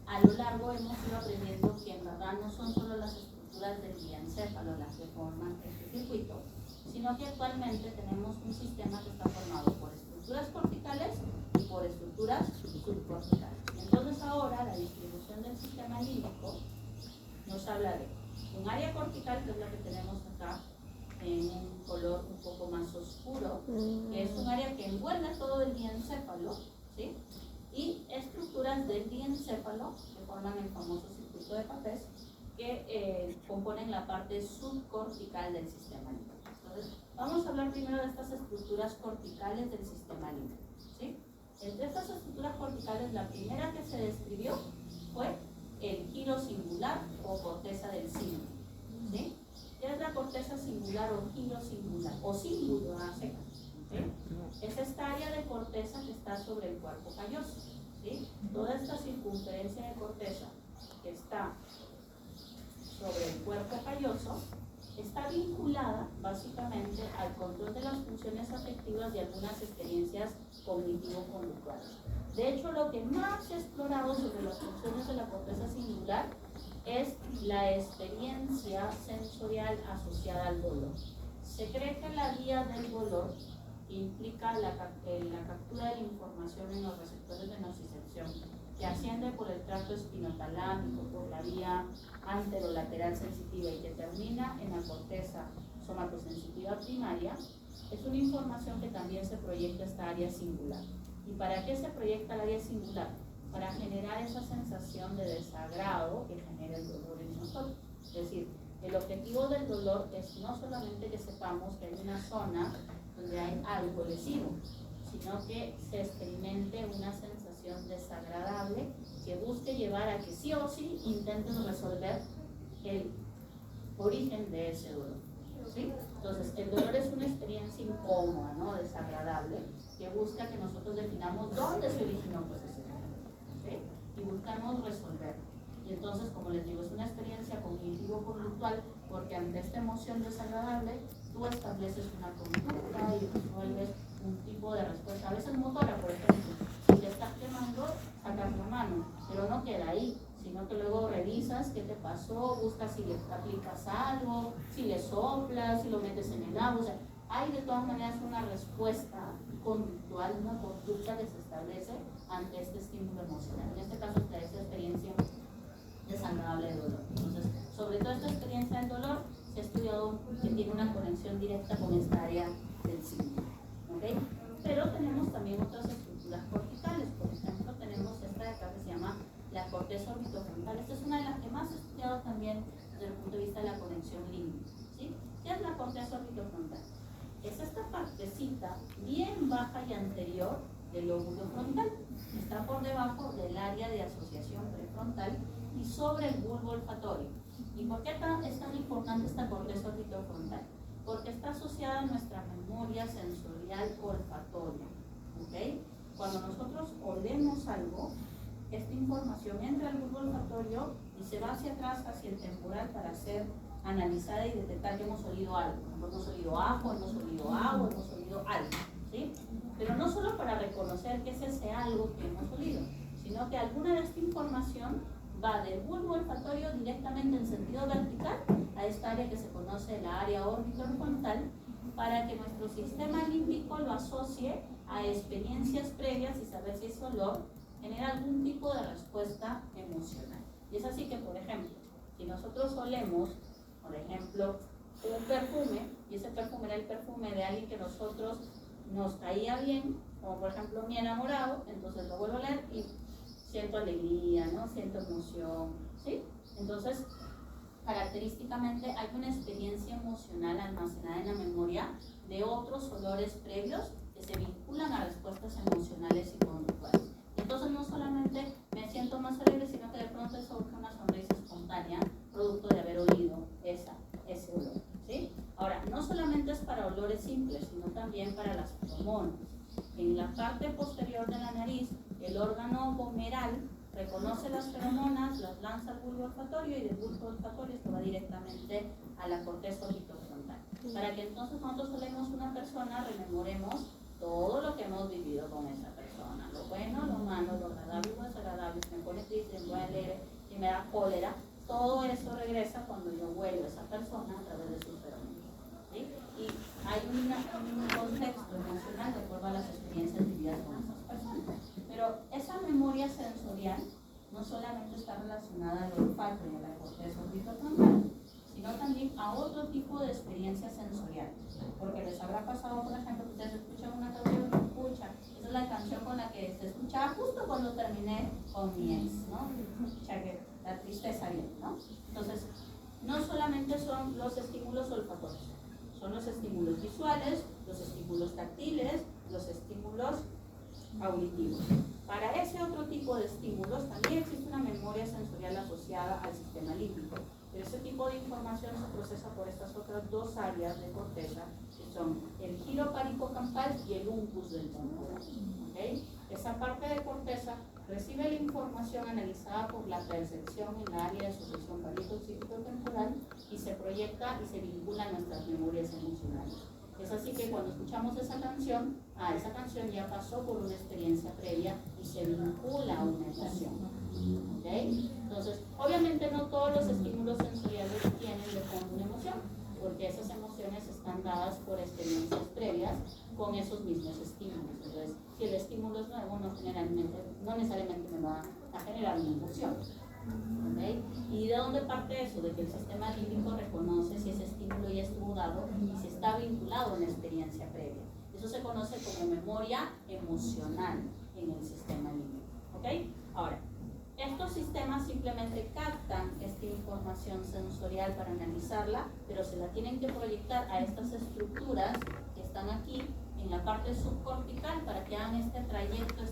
a lo largo hemos ido aprendiendo que en verdad no son solo las estructuras del diencéfalo las que forman este circuito, sino que actualmente tenemos un sistema que está formado por estructuras corticales y por estructuras subcorticales. Entonces ahora la distribución del sistema límbico nos habla de un área cortical, que es la que tenemos acá en un color un poco más oscuro, que es un área que envuelve todo el diencéfalo, ¿sí? Y estructuras del diencéfalo que forman el famoso circuito de Papez, que componen la parte subcortical del sistema límbico. Entonces, vamos a hablar primero de estas estructuras corticales del sistema límbico, ¿sí? Entre estas estructuras corticales, la primera que se describió fue el giro singular o corteza del cíngulo. ¿Sí? ¿Qué es la corteza singular o giro singular? O cíngulo, ¿sí? Es esta área de corteza que está sobre el cuerpo calloso. ¿Sí? Toda esta circunferencia de corteza que está sobre el cuerpo calloso está vinculada básicamente al control de las funciones afectivas y algunas experiencias cognitivo-conductuales. De hecho, lo que más se ha explorado sobre las funciones de la corteza singular es la experiencia sensorial asociada al dolor. Se cree que la vía del dolor implica la captura de la información en los receptores de nocicepción, que asciende por el tracto espinotalámico, por la vía anterolateral sensitiva y que termina en la corteza somatosensitiva primaria. Es una información que también se proyecta a esta área singular. ¿Y para qué se proyecta el área singular? Para generar esa sensación de desagrado que genera el dolor en nosotros. Es decir, el objetivo del dolor es no solamente que sepamos que hay una zona donde hay algo lesivo, sino que se experimente una sensación desagradable que busque llevar a que sí o sí intenten resolver el origen de ese dolor. ¿Sí? Entonces, el dolor es una experiencia incómoda, ¿no? Desagradable, que busca que nosotros definamos dónde se originó pues, ese dolor. ¿Sí? Y buscamos resolver. Y entonces, como les digo, es una experiencia cognitivo-conductual, porque ante esta emoción desagradable, tú estableces una conducta y resuelves un tipo de respuesta, a veces motora, por ejemplo. Si te estás quemando, sacas la mano, pero no queda ahí, sino que luego revisas qué te pasó, buscas si le aplicas algo, si le soplas, si lo metes en el agua. O sea, hay de todas maneras una respuesta conductual, una conducta que se establece ante este estímulo emocional. En este caso, esta experiencia desagradable de dolor. Entonces, sobre todo esta experiencia del dolor, se ha estudiado que tiene una conexión directa con esta área del cíngulo. ¿Okay? Pero tenemos también otras estructuras corticales. Por ejemplo, tenemos esta de acá que se llama la corteza orbitofrontal. Esta es una de las que más he estudiado también desde el punto de vista de la conexión límbica. ¿Sí? ¿Qué es la corteza orbitofrontal? Es esta partecita bien baja y anterior del lóbulo frontal. Está por debajo del área de asociación prefrontal y sobre el bulbo olfatorio. ¿Y por qué es tan importante esta corteza orbitofrontal? Porque está asociada a nuestra memoria sensorial olfatoria. ¿Okay? Cuando nosotros olemos algo, esta información entra al bulbo olfatorio y se va hacia atrás, hacia el temporal, para ser analizada y detectar que hemos olido algo. Hemos olido ajo, hemos olido agua, hemos olido algo. ¿Sí? Pero no solo para reconocer qué es ese algo que hemos olido, sino que alguna de esta información va del bulbo olfatorio directamente en sentido vertical a esta área que se conoce la área orbitofrontal, para que nuestro sistema límbico lo asocie a experiencias previas y saber si ese olor genera algún tipo de respuesta emocional. Y es así que, por ejemplo, si nosotros olemos, por ejemplo, un perfume, y ese perfume era el perfume de alguien que nosotros nos caía bien, como por ejemplo mi enamorado, entonces lo vuelvo a oler y siento alegría, ¿no? Siento emoción, ¿sí? Entonces, característicamente hay una experiencia emocional almacenada en la memoria de otros olores previos que se vinculan a respuestas emocionales y conductuales. Entonces, no solamente me siento más alegre, sino que de pronto eso surge una sonrisa espontánea, producto de haber olido ese olor, ¿sí? Ahora, no solamente es para olores simples, sino también para las feromonas. En la parte posterior de la nariz, el órgano vomeral reconoce las feromonas, las lanza al bulbo olfatorio, y del bulbo olfatorio esto va directamente a la corteza orbitofrontal. Para que entonces cuando olemos una persona, rememoremos todo lo que hemos vivido con esa persona, lo bueno, lo malo, lo agradable, lo desagradable, si me pone triste, si me alegre, si me da cólera, todo eso regresa cuando yo vuelvo a esa persona a través de sus feromonas. ¿Sí? Y hay un contexto emocional de acuerdo a las experiencias vividas con esas personas. Pero esa memoria sensorial no solamente está relacionada al olfato y a la corteza orbitofrontal, sino también a otro tipo de experiencias sensoriales. Porque les habrá pasado, por ejemplo, que ustedes escuchan una canción, esa es la canción con la que se escuchaba justo cuando terminé con mi ex, ¿no? Escucha que la tristeza viene, ¿no? Entonces, no solamente son los estímulos olfatorios, son los estímulos visuales, los estímulos táctiles, los estímulos auditivos. Para ese otro tipo de estímulos también existe una memoria memoria sensorial asociada al sistema límbico. Pero ese tipo de información se procesa por estas otras dos áreas de corteza, que son el giro paricocampal y el uncus del temporal. ¿Okay? Esa parte de corteza recibe la información analizada por la percepción en la área de asociación palito-occipital-temporal y se proyecta y se vincula a nuestras memorias emocionales. Es así que cuando escuchamos esa canción ya pasó por una experiencia previa y se vincula a una emoción. ¿Okay? Entonces, obviamente no todos los estímulos sensoriales tienen de fondo una emoción, porque esas emociones están dadas por experiencias previas con esos mismos estímulos. Entonces, si el estímulo es nuevo, no necesariamente me va a generar una emoción. ¿Okay? ¿Y de dónde parte eso? De que el sistema límbico reconoce si ese estímulo ya estuvo dado y si está vinculado a una experiencia previa. Eso se conoce como memoria emocional en el sistema límbico. ¿Okay? Ahora, estos sistemas simplemente captan esta información sensorial para analizarla, pero se la tienen que proyectar a estas estructuras que están aquí en la parte subcortical para que hagan este trayecto,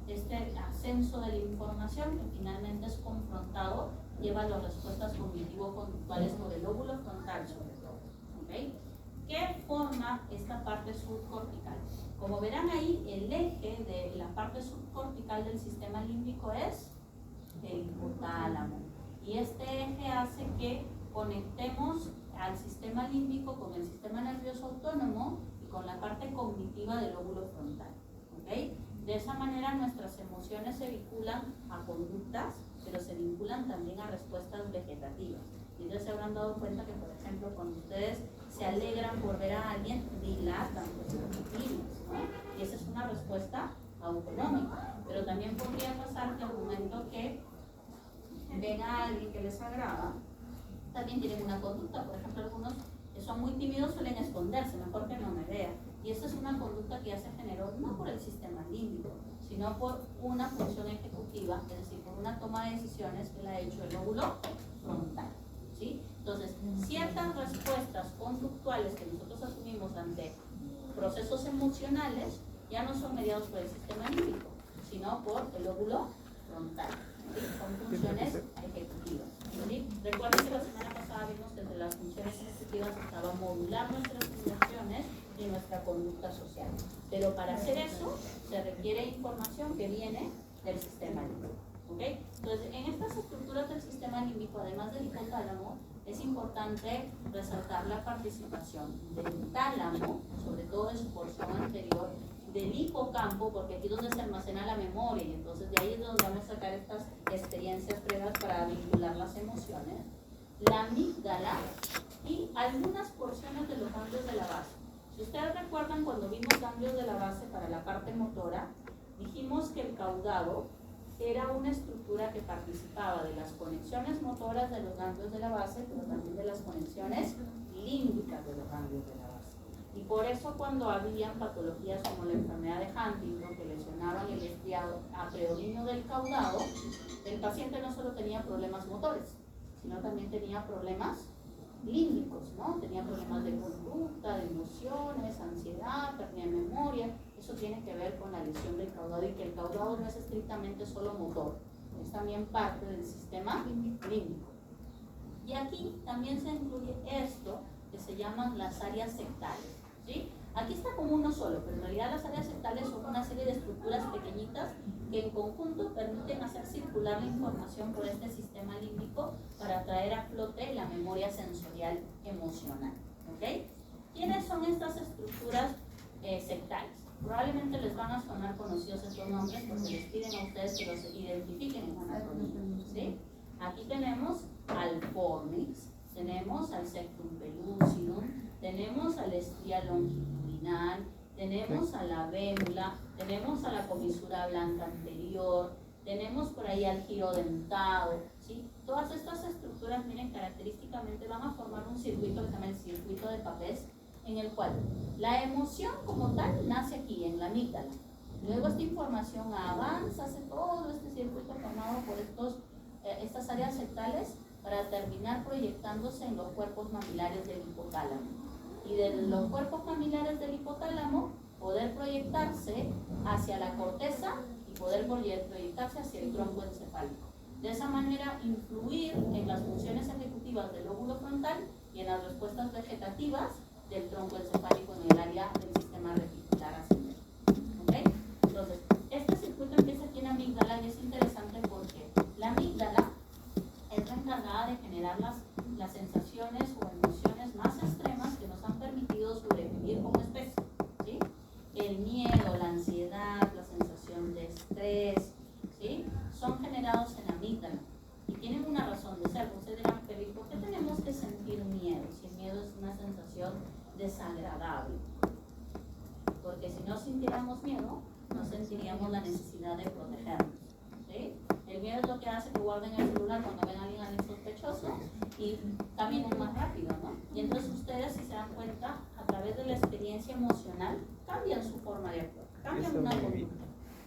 este ascenso de la información que finalmente es confrontado, lleva las respuestas cognitivo-conductuales por el lóbulo frontal sobre todo. ¿Okay? ¿Qué forma esta parte subcortical? Como verán ahí, el eje de la parte subcortical del sistema límbico es el hipotálamo, y este eje hace que conectemos al sistema límbico con el sistema nervioso autónomo y con la parte cognitiva del lóbulo frontal. ¿Okay? De esa manera nuestras emociones se vinculan a conductas, pero se vinculan también a respuestas vegetativas. Y ustedes se habrán dado cuenta que, por ejemplo, cuando ustedes se alegran por ver a alguien, dilatan sus pupilas, ¿no? Y esa es una respuesta autonómica. Pero también podría pasar que al momento que ven a alguien que les agrada, también tienen una conducta. Por ejemplo, algunos que son muy tímidos suelen esconderse, mejor que no me vea. Y esa es una conducta que ya se generó no por el sistema límbico, sino por una función ejecutiva, es decir, por una toma de decisiones que la ha hecho el lóbulo frontal. ¿Sí? Entonces, ciertas respuestas conductuales que nosotros asumimos ante procesos emocionales ya no son mediados por el sistema límbico, sino por el lóbulo frontal. ¿Sí? Son funciones ejecutivas. ¿Sí? Recuerden que la semana pasada vimos que entre las funciones ejecutivas estaba modular nuestras emociones y nuestra conducta social. Pero para hacer eso se requiere información que viene del sistema límbico. ¿Okay? Entonces, en estas estructuras del sistema límbico, además del hipotálamo, es importante resaltar la participación del tálamo, sobre todo en su porción anterior, del hipocampo, porque aquí es donde se almacena la memoria, y entonces de ahí es donde vamos a sacar estas experiencias previas para vincular las emociones, la amígdala y algunas porciones de los ganglios de la base. Si ustedes recuerdan, cuando vimos ganglios de la base para la parte motora, dijimos que el caudado era una estructura que participaba de las conexiones motoras de los ganglios de la base, pero también de las conexiones límbicas de los ganglios de la base. Y por eso cuando habían patologías como la enfermedad de Huntington que lesionaban el estriado preolíneo del caudado, el paciente no solo tenía problemas motores, sino también tenía problemas límbicos, ¿no? Tenía problemas de conducta, de emociones, ansiedad, pérdida de memoria. Eso tiene que ver con la lesión del caudado, y que el caudado no es estrictamente solo motor, es también parte del sistema límbico. Y aquí también se incluye esto que se llaman las áreas sectales, ¿sí? Aquí está como uno solo, pero en realidad las áreas sectales son una serie de estructuras pequeñitas que en conjunto permiten hacer circular la información por este sistema límbico para traer a flote la memoria sensorial emocional. ¿Okay? ¿Quiénes son estas estructuras sectales? Probablemente les van a sonar conocidos estos nombres porque les piden a ustedes que los identifiquen en anatomía, ¿sí? Aquí tenemos al fornix, tenemos al septum pellucidum, tenemos al estría longitudinal, tenemos a la vémula, tenemos a la comisura blanca anterior, tenemos por ahí al giro dentado, ¿sí? Todas estas estructuras, miren, característicamente van a formar un circuito que se llama el circuito de Papez, en el cual la emoción como tal nace aquí, en la amígdala. Luego esta información avanza, hace todo este circuito formado por estas áreas sectales para terminar proyectándose en los cuerpos mamilares del hipotálamo. Y de los cuerpos mamilares del hipotálamo poder proyectarse hacia la corteza y poder proyectarse hacia el tronco encefálico. De esa manera, influir en las funciones ejecutivas del lóbulo frontal y en las respuestas vegetativas del tronco encefálico en el área del sistema reticular ascendente. ¿Okay? Entonces, este circuito empieza aquí en la amígdala y es interesante porque la amígdala es la encargada de generar las sensaciones o emociones más extremas que nos han permitido sobrevivir como especie, ¿sí? El miedo, la ansiedad, la sensación de estrés, ¿sí? Son generados en la amígdala y tienen una razón de ser. Ustedes dirán, pero ¿y por qué tenemos que sentir miedo? Si el miedo es una sensación desagradable. Porque si no sintiéramos miedo, no sentiríamos la necesidad de protegernos, ¿sí? El miedo es lo que hace que guarden el celular cuando ven a alguien sospechoso y caminen más rápido, ¿no? Y entonces ustedes, si se dan cuenta, a través de la experiencia emocional, cambian su forma de actuar, cambian una conducta.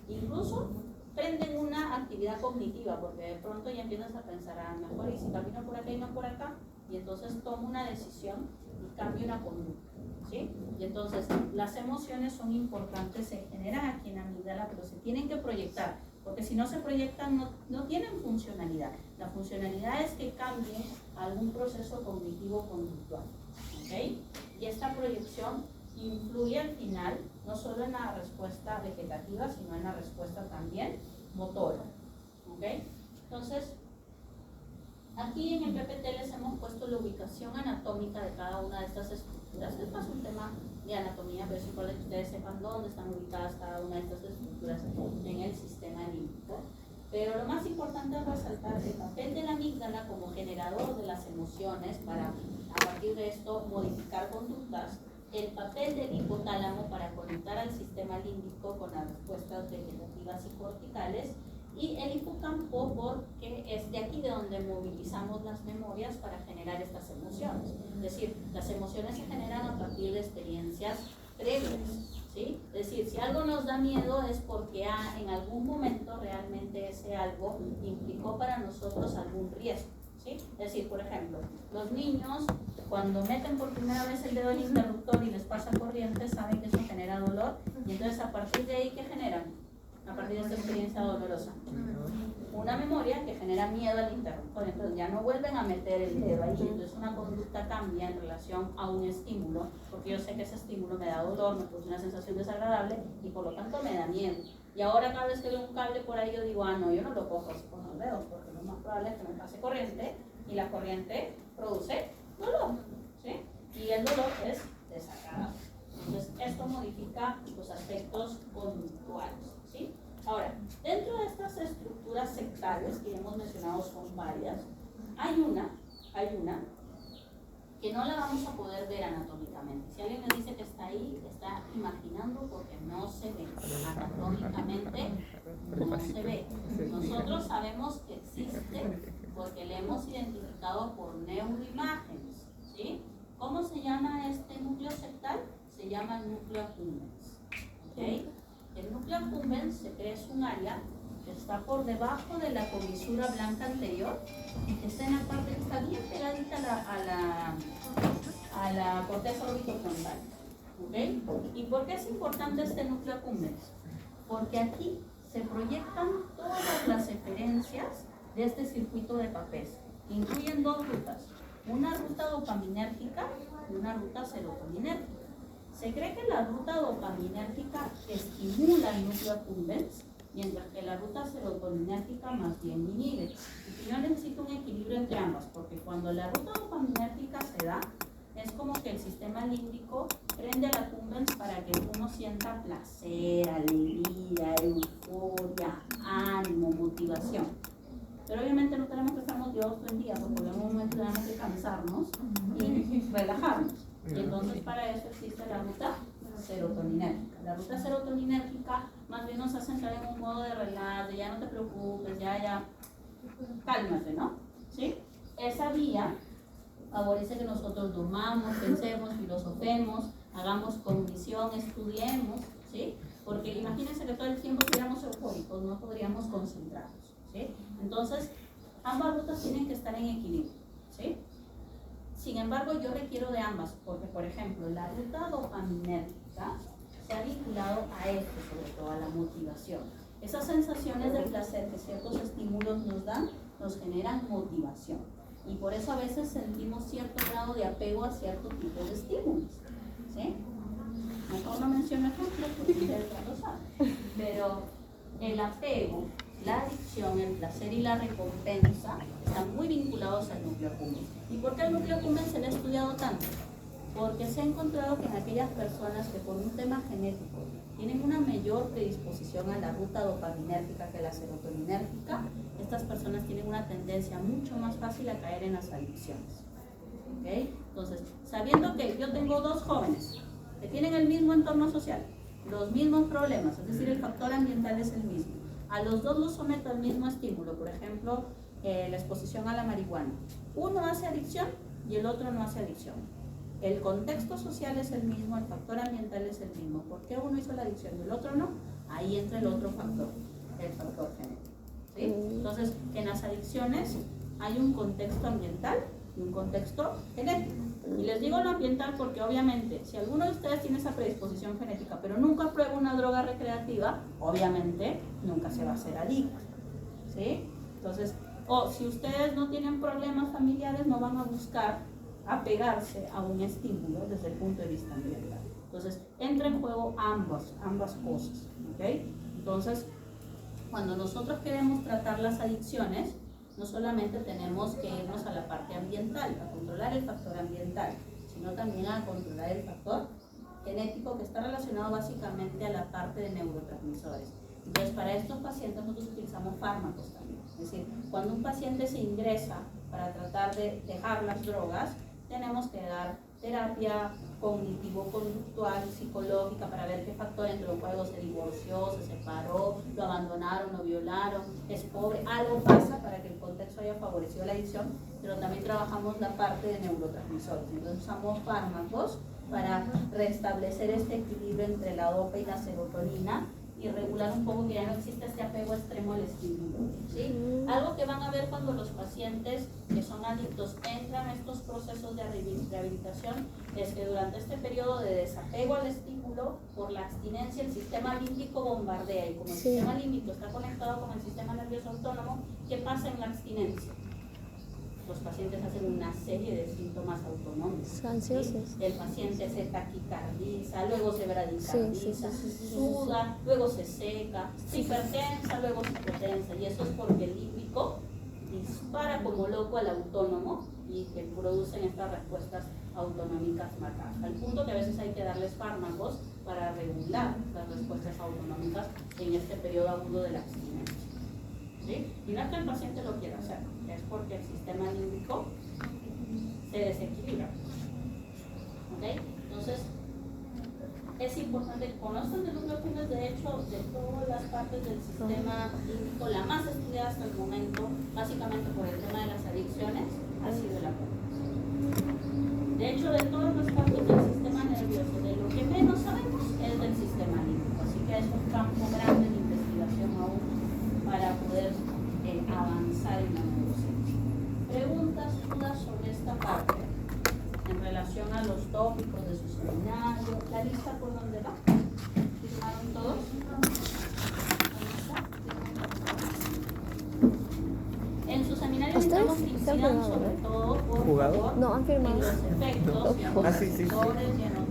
Incluso prenden una actividad cognitiva, porque de pronto ya empiezas a pensar, mejor y si camino por acá y no por acá, y entonces tomo una decisión y cambio una conducta, ¿sí? Y entonces las emociones son importantes, se generan aquí en la amígdala, pero se tienen que proyectar, porque si no se proyectan no tienen funcionalidad. La funcionalidad es que cambien algún proceso cognitivo-conductual, ¿ok? Y esta proyección influye al final no solo en la respuesta vegetativa, sino en la respuesta también motora, ¿ok? Entonces, aquí en el PPT les hemos puesto la ubicación anatómica de cada una de estas estructuras. Esto es un tema de anatomía, pero es importante que ustedes sepan dónde están ubicadas cada una de estas estructuras en el sistema límbico. Pero lo más importante es resaltar el papel de la amígdala como generador de las emociones para, a partir de esto, modificar conductas, el papel del hipotálamo para conectar al sistema límbico con las respuestas vegetativas y corticales, y el hipocampo porque es de aquí de donde movilizamos las memorias para generar estas emociones. Es decir, las emociones se generan a partir de experiencias previas, ¿sí? Es decir, si algo nos da miedo es porque en algún momento realmente ese algo implicó para nosotros algún riesgo, ¿sí? Es decir, por ejemplo, los niños cuando meten por primera vez el dedo en el interruptor y les pasa corriente, saben que eso genera dolor, y entonces a partir de ahí, ¿qué generan? A partir de esta experiencia dolorosa, una memoria que genera miedo al interruptor, entonces ya no vuelven a meter el dedo ahí, entonces una conducta cambia en relación a un estímulo, porque yo sé que ese estímulo me da dolor, me produce una sensación desagradable y por lo tanto me da miedo. Y ahora cada vez que veo un cable por ahí yo digo, no, yo no lo cojo así con los dedos, porque lo más probable es que me pase corriente y la corriente produce dolor, ¿sí? Y el dolor es desagradable. Entonces esto modifica los aspectos conductuales, ¿sí? Ahora, dentro de estas estructuras sectarias que ya hemos mencionado, son varias, hay una que no la vamos a poder ver anatómicamente. Si alguien me dice que está ahí, está imaginando porque no se ve anatómicamente, no se ve. Nosotros sabemos que existe porque le hemos identificado por neuroimágenes, ¿sí? ¿Cómo se llama este núcleo sectal? Se llama núcleo accumbens, ¿ok? El núcleo accumbens se cree es un área que está por debajo de la comisura blanca anterior y que está en la parte que está bien pegadita a la corteza orbitofrontal, ¿ok? ¿Y por qué es importante este núcleo accumbens? Porque aquí se proyectan todas las referencias de este circuito de Papez. Incluyen dos rutas, una ruta dopaminérgica y una ruta serotoninérgica. Se cree que la ruta dopaminérgica estimula el núcleo accumbens, mientras que la ruta serotoninérgica más bien inhibe. Y yo necesito un equilibrio entre ambas, porque cuando la ruta dopaminérgica se da, es como que el sistema límbico prende al accumbens para que uno sienta placer, alegría, euforia, ánimo, motivación. Pero obviamente no tenemos que estar motivados todo el día, porque en un momento tenemos que cansarnos y relajarnos. Y entonces para eso existe la ruta serotoninérgica. La ruta serotoninérgica más bien nos hace entrar en un modo de relax, de ya no te preocupes, ya, cálmate, ¿no? ¿Sí? Esa vía favorece que nosotros dormamos, pensemos, filosofemos, hagamos cognición, estudiemos, ¿sí? Porque imagínense que todo el tiempo estuviéramos eufóricos, no podríamos concentrarnos, ¿sí? Entonces, ambas rutas tienen que estar en equilibrio, ¿sí? Sin embargo, yo requiero de ambas, porque, por ejemplo, la ruta dopaminérgica se ha vinculado a esto, sobre todo a la motivación. Esas sensaciones de placer que ciertos estímulos nos dan nos generan motivación. Y por eso a veces sentimos cierto grado de apego a cierto tipo de estímulos. ¿Sí? Mejor no menciono ejemplos porque ustedes ya lo saben. Pero el apego, la adicción, el placer y la recompensa están muy vinculados al núcleo accumbens. ¿Y por qué el núcleo accumbens se le ha estudiado tanto? Porque se ha encontrado que en aquellas personas que por un tema genético tienen una mayor predisposición a la ruta dopaminérgica que la serotoninérgica, estas personas tienen una tendencia mucho más fácil a caer en las adicciones. ¿Okay? Entonces, sabiendo que yo tengo dos jóvenes que tienen el mismo entorno social, los mismos problemas, es decir, el factor ambiental es el mismo, a los dos los someto al mismo estímulo, por ejemplo, la exposición a la marihuana. Uno hace adicción y el otro no hace adicción. El contexto social es el mismo, el factor ambiental es el mismo. ¿Por qué uno hizo la adicción y el otro no? Ahí entra el otro factor, el factor genético. ¿Sí? Entonces, en las adicciones hay un contexto ambiental y un contexto genético. Y les digo lo ambiental porque obviamente, si alguno de ustedes tiene esa predisposición genética, pero nunca prueba una droga recreativa, obviamente nunca se va a hacer adicto. ¿Sí? Entonces, o si ustedes no tienen problemas familiares, no van a buscar apegarse a un estímulo desde el punto de vista ambiental. Entonces, entra en juego ambas cosas. ¿Okay? Entonces, cuando nosotros queremos tratar las adicciones, no solamente tenemos que irnos a la parte ambiental, a controlar el factor ambiental, sino también a controlar el factor genético que está relacionado básicamente a la parte de neurotransmisores. Entonces, para estos pacientes nosotros utilizamos fármacos también. Es decir, cuando un paciente se ingresa para tratar de dejar las drogas, tenemos que dar terapia cognitivo-conductual, psicológica, para ver qué factor entre los juegos se divorció, se separó, lo abandonaron, lo violaron, es pobre, algo pasa para que el contexto haya favorecido la adicción, pero también trabajamos la parte de neurotransmisores. Entonces usamos fármacos para restablecer este equilibrio entre la dopa y la serotonina y regular un poco que ya no existe este apego extremo al estímulo. ¿Sí? Algo que van a ver cuando los pacientes que son adictos entran a estos procesos de rehabilitación es que durante este periodo de desapego al estímulo, por la abstinencia, el sistema límbico bombardea, y como el sistema límbico está conectado con el sistema nervioso autónomo, ¿qué pasa en la abstinencia? Los pacientes hacen una serie de síntomas autonómicos. Ansiosos. ¿Sí? El paciente se taquicardiza, luego se bradicardiza, suda, luego se seca, se hipertensa, luego se hipotensa, y eso es porque el límbico dispara como loco al autónomo y que producen estas respuestas autonómicas marcadas, al punto que a veces hay que darles fármacos para regular las respuestas autonómicas en este periodo agudo de la abstinencia. ¿Sí? Y no es que el paciente lo quiera hacer, es porque el sistema límbico se desequilibra. ¿Okay? Entonces, es importante que conozcan el núcleo accumbens. De hecho, de todas las partes del sistema límbico, la más estudiada hasta el momento, básicamente por el tema de las adicciones, ha sido el accumbens. De hecho, de todas las partes del sistema nervioso, de lo que menos sabemos es del sistema límbico. Así que es un campo grande de investigación aún para poder avanzar en la neurociencia. Preguntas, dudas sobre esta parte en relación a los tópicos de su seminario. ¿La lista por dónde va? ¿Firmaron todos? En su seminario necesitamos que incidan sobre todo, por favor, no han firmado. en los efectos y en los factores y en los